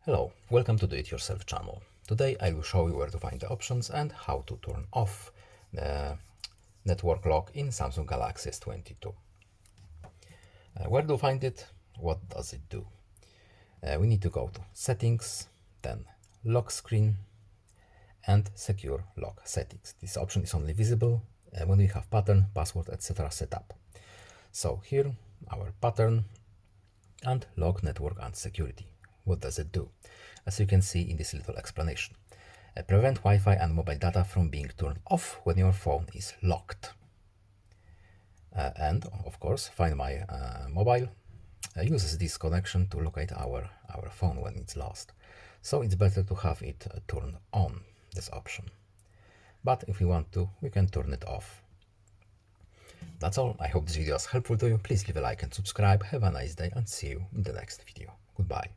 Hello, welcome to Do It Yourself channel. Today I will show you where to find the options and how to turn off the network lock in Samsung Galaxy S22. Where to find it? What does it do? We need to go to Settings, then Lock Screen and Secure Lock Settings. This option is only visible when we have pattern, password, etc. set up. So here our pattern and lock network and security. What does it do? As you can see in this little explanation, prevent Wi-Fi and mobile data from being turned off when your phone is locked. And of course, Find My Mobile uses this connection to locate our phone when it's lost. So it's better to have it turned on, this option. But if we want to, we can turn it off. That's all. I hope this video was helpful to you. Please leave a like and subscribe. Have a nice day and see you in the next video. Goodbye.